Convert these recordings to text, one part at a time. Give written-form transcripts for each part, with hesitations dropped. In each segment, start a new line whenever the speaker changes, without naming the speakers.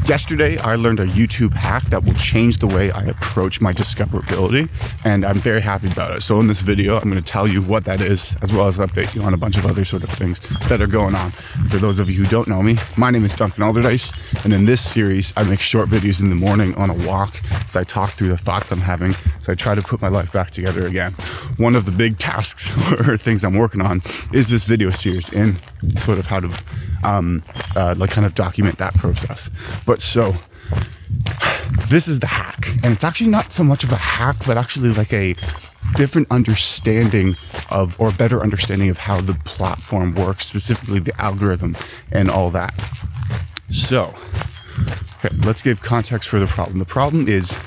Yesterday, I learned a YouTube hack that will change the way I approach my discoverability, and I'm very happy about it. So in this video, I'm going to tell you what that is, as well as update you on a bunch of other sort of things that are going on. For those of you who don't know me, my name is Duncan Alderdice, and in this series, I make short videos in the morning on a walk as I talk through the thoughts I'm having, so I try to put my life back together again. One of the big tasks or things I'm working on is this video series in sort of how to kind of document that process. But so this is the hack, and it's actually not so much of a hack, but actually like a different understanding of, or better understanding of how the platform works, specifically the algorithm and all that. So, okay, let's give context for the problem. The problem is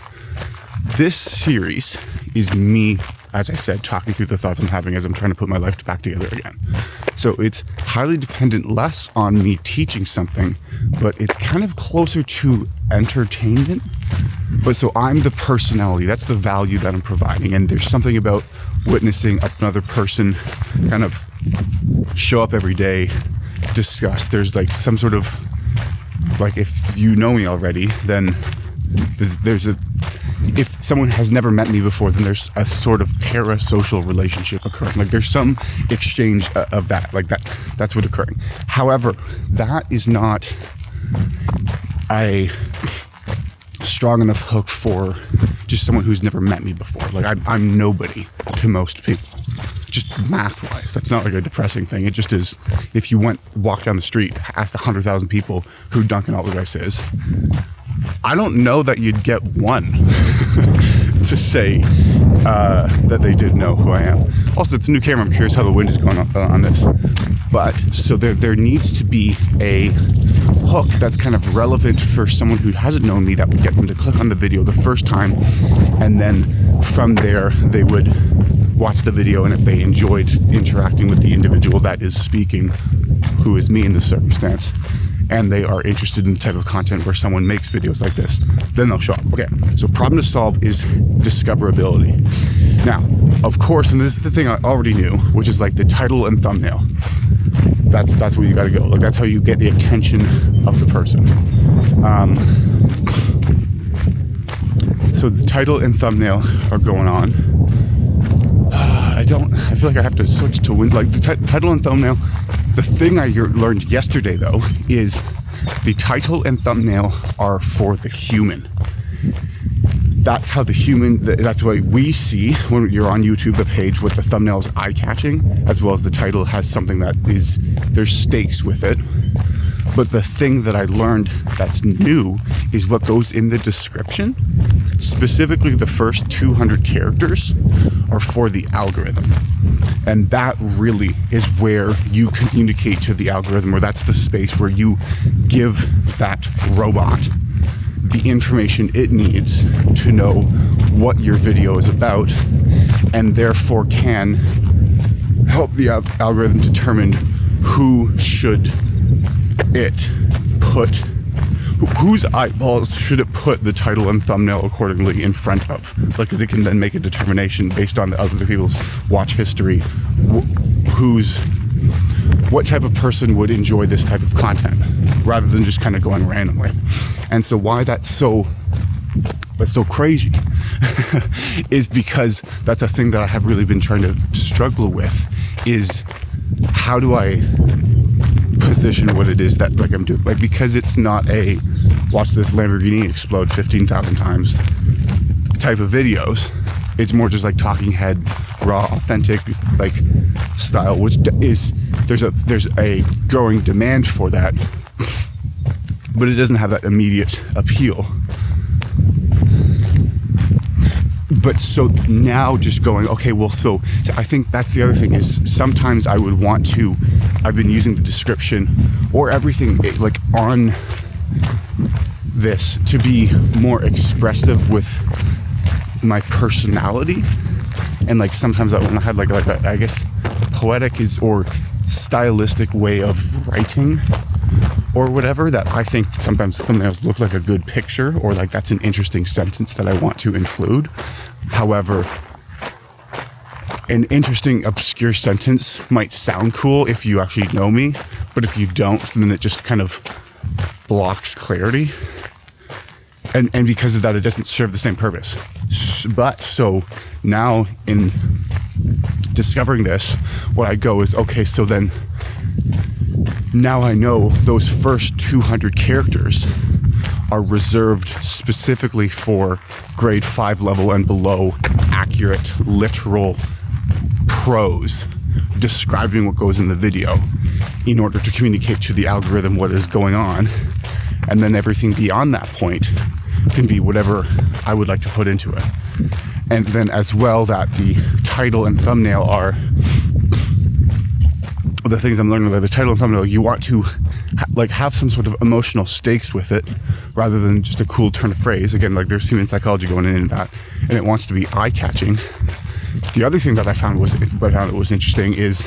this series is me, as I said, talking through the thoughts I'm having as I'm trying to put my life back together again. So it's highly dependent less on me teaching something, but it's kind of closer to entertainment. But so I'm the personality, that's the value that I'm providing. And there's something about witnessing another person kind of show up every day, discuss. There's like some sort of, like if you know me already, then if someone has never met me before, then there's a sort of parasocial relationship occurring. Like there's some exchange of that, like that's what's occurring. However, that is not a strong enough hook for just someone who's never met me before. Like I'm nobody to most people, just math-wise. That's not like a depressing thing. It just is. If you walk down the street, asked 100,000 people who Duncan Alderdice is, I don't know that you'd get one to say that they did know who I am. Also, it's a new camera. I'm curious how the wind is going on this. But so there needs to be a hook that's kind of relevant for someone who hasn't known me, that would get them to click on the video the first time, and then from there they would watch the video, and if they enjoyed interacting with the individual that is speaking, who is me in this circumstance, and they are interested in the type of content where someone makes videos like this, then they'll show up. Okay, so problem to solve is discoverability. Now, of course, and this is the thing I already knew, which is like the title and thumbnail. That's where you gotta go. Like that's how you get the attention of the person. So the title and thumbnail are going on. I feel like I have to switch to the title and thumbnail. The thing I learned yesterday, though, is the title and thumbnail are for the human. That's how that's what we see when you're on YouTube, the page with the thumbnail is eye-catching, as well as the title has something there's stakes with it. But the thing that I learned that's new is what goes in the description. Specifically, the first 200 characters are for the algorithm. And that really is where you communicate to the algorithm, or that's the space where you give that robot the information it needs to know what your video is about, and therefore can help the algorithm determine whose eyeballs should it put the title and thumbnail accordingly in front of. Like, because it can then make a determination based on the other people's watch history, what type of person would enjoy this type of content, rather than just kind of going randomly. And so why that's so crazy is because that's a thing that I have really been trying to struggle with, is how do I position what it is that like I'm doing, like, because it's not a watch this Lamborghini explode 15,000 times type of videos. It's more just like talking head, raw, authentic, like style, which is there's a growing demand for that, but it doesn't have that immediate appeal. But so now just going, okay, well, so I think that's the other thing is sometimes I would want to, I've been using the description or everything like on this to be more expressive with my personality. And like sometimes I want to have like a, I guess, poetic or stylistic way of writing or whatever, that I think sometimes thumbnails look like a good picture, or like that's an interesting sentence that I want to include. However, an interesting obscure sentence might sound cool if you actually know me, but if you don't, then it just kind of blocks clarity. And because of that, it doesn't serve the same purpose. But so now in discovering this, what I go is, okay, so then now I know those first 200 characters are reserved specifically for grade 5 level and below accurate, literal prose describing what goes in the video in order to communicate to the algorithm what is going on. And then everything beyond that point can be whatever I would like to put into it. And then as well, that the title and thumbnail are the things I'm learning. Like the title and thumbnail, you want to have some sort of emotional stakes with it rather than just a cool turn of phrase. Again, like there's human psychology going into that, and it wants to be eye-catching. The other thing that I found was interesting is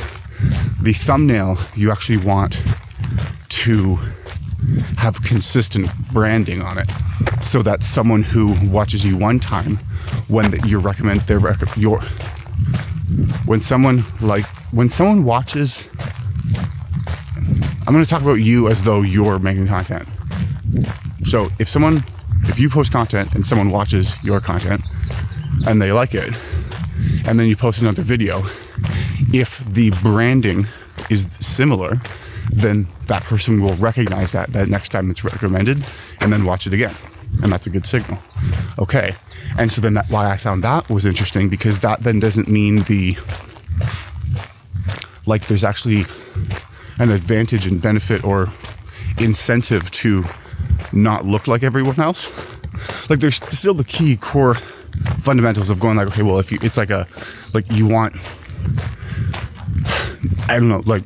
the thumbnail. You actually want to have consistent branding on it, so that someone who watches you one time, when someone watches, I'm going to talk about you as though you're making content. So if you post content and someone watches your content and they like it, and then you post another video, if the branding is similar, then that person will recognize that next time it's recommended and then watch it again. And that's a good signal. Okay. And so then why I found that was interesting, because that then doesn't mean there's actually an advantage and benefit or incentive to not look like everyone else. Like there's still the key core fundamentals of going like, okay, well, you want, I don't know, like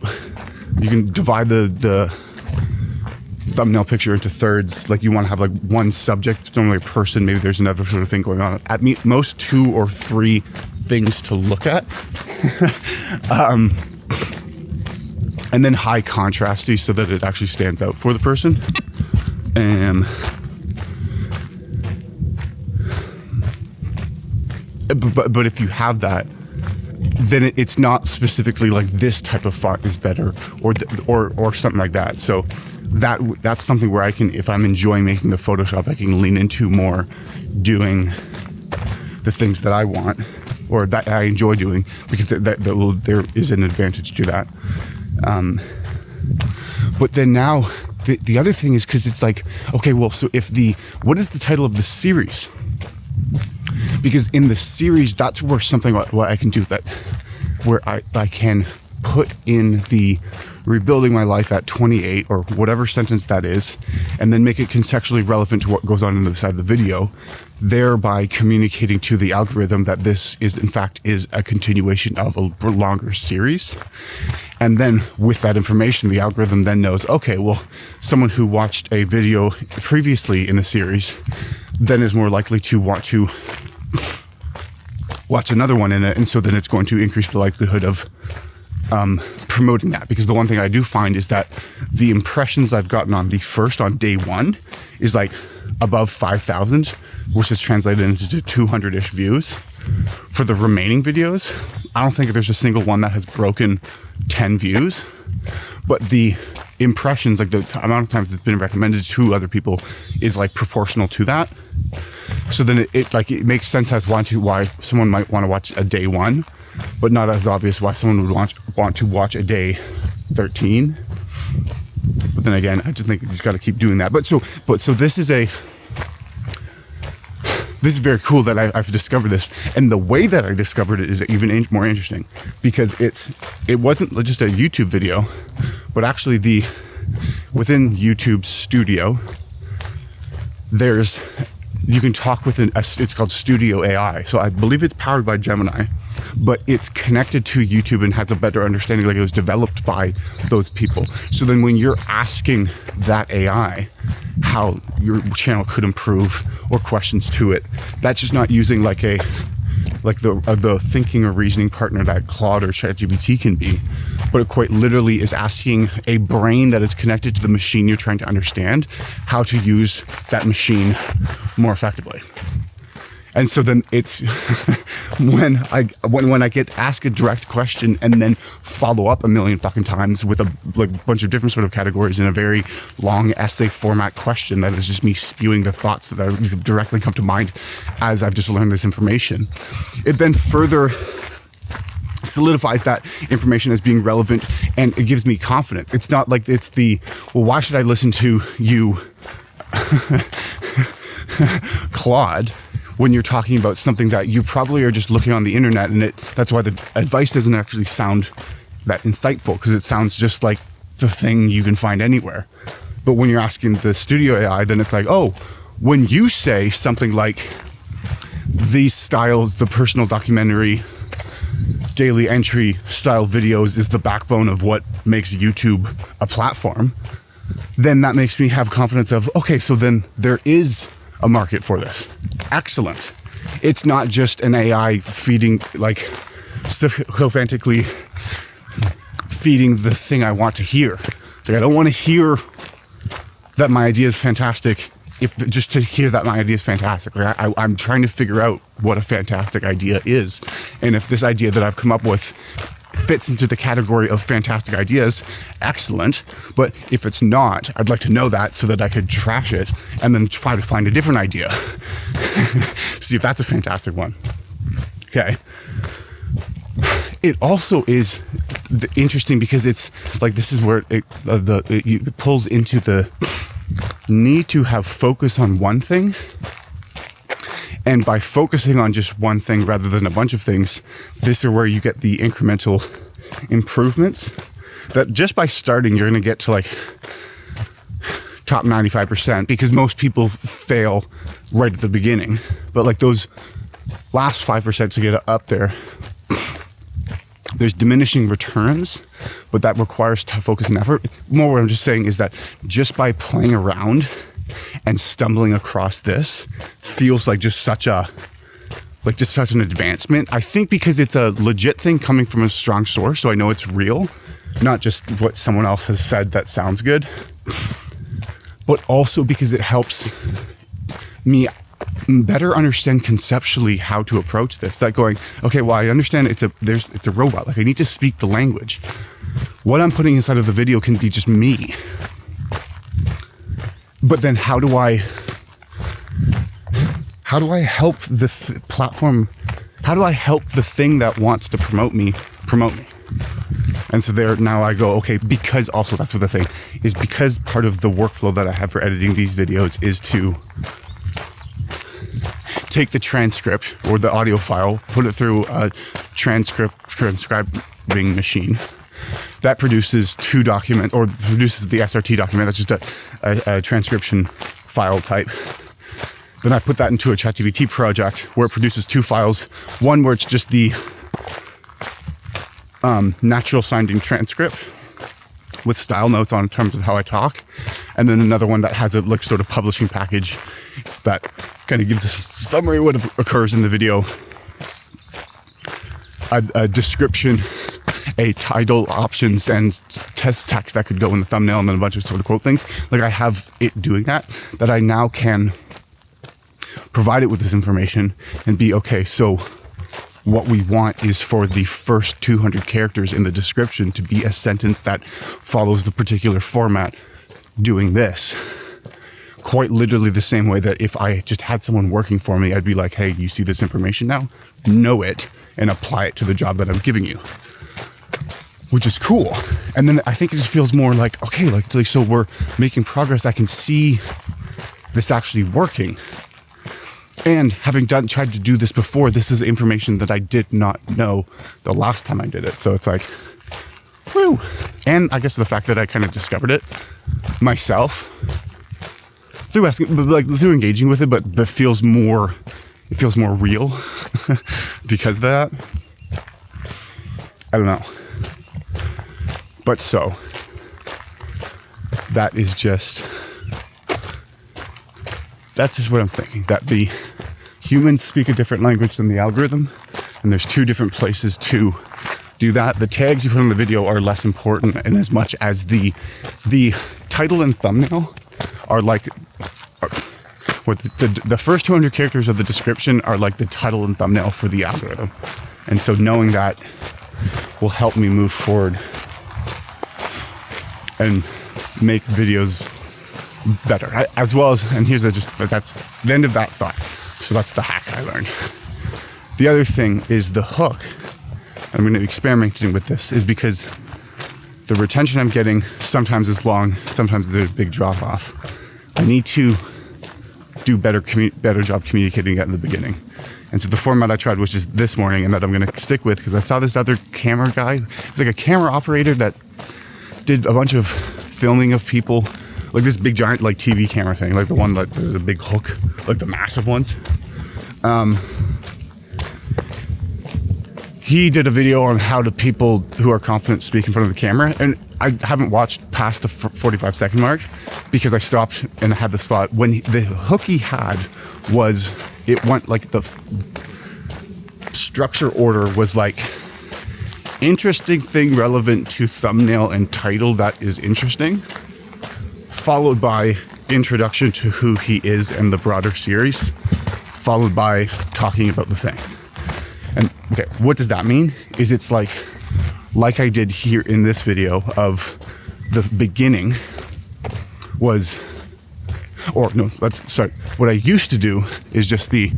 you can divide the thumbnail picture into thirds. Like you want to have like one subject, normally a person, maybe there's another sort of thing going on. At most 2 or 3 things to look at. And then high contrasty so that it actually stands out for the person. But if you have that, then it's not specifically like this type of font is better or something like that. So that's something where I can, if I'm enjoying making the Photoshop, I can lean into more doing the things that I want or that I enjoy doing, because there is an advantage to that. But then now the other thing is, because it's like, okay, well, so what is the title of the series? Because in the series, that's where something what I can do, where I can put in the rebuilding my life at 28 or whatever sentence that is, and then make it contextually relevant to what goes on the side of the video, thereby communicating to the algorithm that this is in fact a continuation of a longer series. And then with that information, the algorithm then knows, okay, well, someone who watched a video previously in the series then is more likely to want to watch another one in it. And so then it's going to increase the likelihood of promoting that. Because the one thing I do find is that the impressions I've gotten on day 1 is like above 5,000, which is translated into 200-ish views. For the remaining videos, I don't think there's a single one that has broken 10 views, but the impressions, like the amount of times it's been recommended to other people, is like proportional to that. So then it makes sense as why someone might want to watch a day 1, but not as obvious why someone would want to watch a day 13. But then again, I just think you just got to keep doing that. But so this is very cool that I've discovered this, and the way that I discovered it is even more interesting, because it wasn't just a YouTube video, but actually within YouTube Studio, you can talk with it's called Studio AI. So I believe it's powered by Gemini, but it's connected to YouTube and has a better understanding, like it was developed by those people. So then when you're asking that AI how your channel could improve or questions to it, that's just not using like the thinking or reasoning partner that Claude or ChatGPT can be, but it quite literally is asking a brain that is connected to the machine you're trying to understand how to use that machine more effectively. And so then it's when I get asked a direct question and then follow up a million fucking times with a bunch of different sort of categories in a very long essay format question that is just me spewing the thoughts that directly come to mind as I've just learned this information. It then further solidifies that information as being relevant, and it gives me confidence. It's not like it's well, why should I listen to you, Claude, when you're talking about something that you probably are just looking on the internet, and that's why the advice doesn't actually sound that insightful, because it sounds just like the thing you can find anywhere. But when you're asking the studio AI, then it's like, oh, when you say something like these styles, the personal documentary, daily entry style videos is the backbone of what makes YouTube a platform, then that makes me have confidence of, okay, so then there is a market for this. Excellent. It's not just an AI feeding, like, sycophantically feeding the thing I want to hear. So I don't want to hear that my idea is fantastic, if just to hear that my idea is fantastic. Like I'm trying to figure out what a fantastic idea is. And if this idea that I've come up with fits into the category of fantastic ideas, excellent. But if it's not, I'd like to know that so that I could trash it and then try to find a different idea. See if that's a fantastic one. Okay. It also is interesting because it's like, this is where it pulls into the need to have focus on one thing. And by focusing on just one thing rather than a bunch of things, this is where you get the incremental improvements that just by starting, you're going to get to like top 95%, because most people fail right at the beginning. But like those last 5% to get up there, there's diminishing returns, but that requires focus and effort. More what I'm just saying is that just by playing around and stumbling across this feels like just such an advancement. I think because it's a legit thing coming from a strong source, so I know it's real, not just what someone else has said that sounds good, but also because it helps me better understand conceptually how to approach this. Like going, okay, well, I understand it's a robot. Like I need to speak the language. What I'm putting inside of the video can be just me. But then how do I help the platform? How do I help the thing that wants to promote me? And so there, now I go, okay, because also that's what the thing is, because part of the workflow that I have for editing these videos is to take the transcript or the audio file, put it through a transcribing machine that produces two documents, or produces the SRT document. That's just a transcription file type. Then I put that into a ChatGPT project where it produces two files. One where it's just the natural sounding transcript with style notes on terms of how I talk, and then another one that has a like sort of publishing package that kind of gives a summary of what occurs in the video, a description, a title, options, and test text that could go in the thumbnail, and then a bunch of sort of quote things. Like I have it doing that I now can provide it with this information and be, okay, so what we want is for the first 200 characters in the description to be a sentence that follows the particular format doing this. Quite literally the same way that if I just had someone working for me, I'd be like, hey, you see this information now? Know it and apply it to the job that I'm giving you. Which is cool. And then I think it just feels more like, okay, like so we're making progress. I can see this actually working. And having tried to do this before, this is information that I did not know the last time I did it. So it's like, woo. And I guess the fact that I kind of discovered it myself through asking, like through engaging with it, but it feels more real because of that. I don't know. But so that's just what I'm thinking, that the humans speak a different language than the algorithm, and there's two different places to do that. The tags you put on the video are less important, and as much as the title and thumbnail are like, where the first 200 characters of the description are like the title and thumbnail for the algorithm. And so knowing that will help me move forward and make videos better, as well as, and that's the end of that thought. So that's the hack I learned. The other thing is the hook. I'm going to be experimenting with this, is because the retention I'm getting sometimes is long, sometimes there's a big drop off. I need to do better job communicating at the beginning. And so the format I tried, which is this morning, and that I'm going to stick with, because I saw this other camera guy. It's like a camera operator that did a bunch of filming of people, like this big giant like TV camera thing, like the one that the big hook, like the massive ones. He did a video on how do people who are confident speak in front of the camera, and I haven't watched past the 45-second mark because I stopped and had this thought. When the hook he had was, it went like the structure order was like interesting thing relevant to thumbnail and title that is interesting, followed by introduction to who he is and the broader series, followed by talking about the thing. And okay, what does that mean? Is it's like I did here in this video of the beginning was, or no, let's start. What I used to do is just it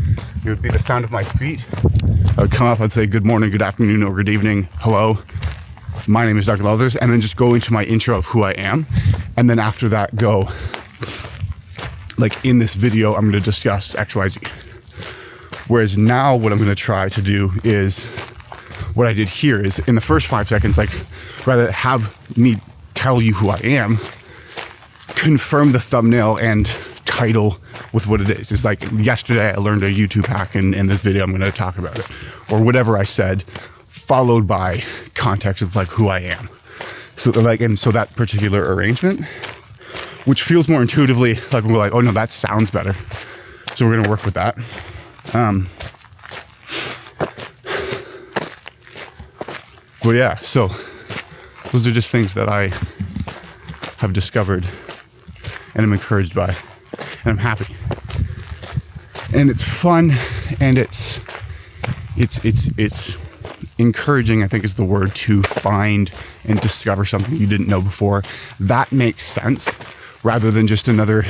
would be the sound of my feet. I would come up, I'd say good morning, good afternoon, or good evening, hello. My name is Dr. Alderdice, and then just go into my intro of who I am. And then after that go, like in this video, I'm going to discuss XYZ. Whereas now what I'm going to try to do is, what I did here is in the first 5 seconds, like rather have me tell you who I am, confirm the thumbnail and title with what it is. It's like yesterday I learned a YouTube hack, and in this video I'm going to talk about it, or whatever I said, followed by context of like who I am. So like, and so that particular arrangement, which feels more intuitively like we're like, oh no, that sounds better. So we're going to work with that. Well, yeah, so those are just things that I have discovered and I'm encouraged by, and I'm happy. And it's fun, and it's encouraging, I think is the word, to find and discover something you didn't know before. That makes sense, rather than just another,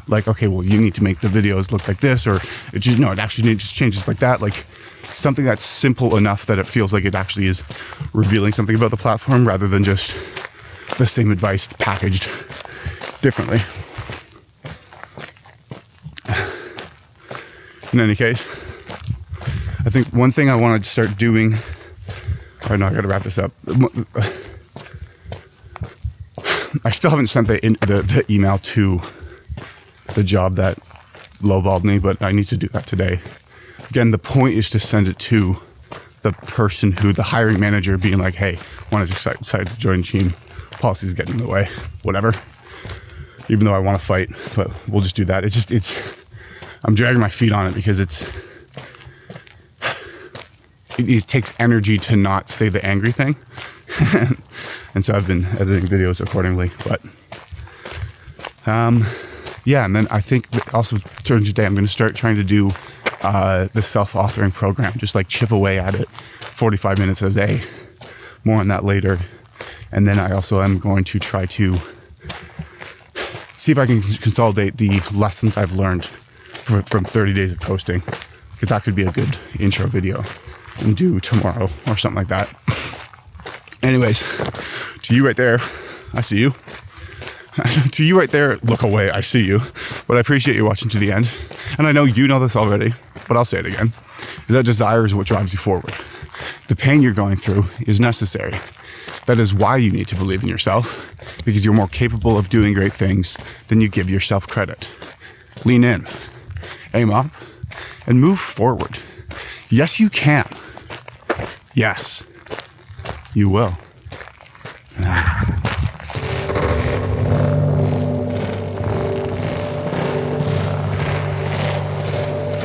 like, okay, well, you need to make the videos look like this, or it actually just changes like that. Like something that's simple enough that it feels like it actually is revealing something about the platform, rather than just the same advice packaged differently. In any case, I think one thing I wanted to start doing, oh no, I gotta wrap this up. I still haven't sent the email to the job that lowballed me, but I need to do that today. Again, the point is to send it to the person who, the hiring manager, being like, hey, want to decide to join the team. Policy's getting in the way, whatever. Even though I want to fight, but we'll just do that. I'm dragging my feet on it because it takes energy to not say the angry thing. And so I've been editing videos accordingly, but yeah. And then I think also during today, I'm going to start trying to do the self-authoring program, just like chip away at it 45 minutes a day. More on that later. And then I also am going to try to see if I can consolidate the lessons I've learned from 30 days of posting, because that could be a good intro video and do tomorrow or something like that. Anyways, to you right there, I see you. To you right there, look away, I see you. But I appreciate you watching to the end. And I know you know this already, but I'll say it again. That desire is what drives you forward. The pain you're going through is necessary. That is why you need to believe in yourself, because you're more capable of doing great things than you give yourself credit. Lean in, aim up, and move forward. Yes, you can. Yes, you will.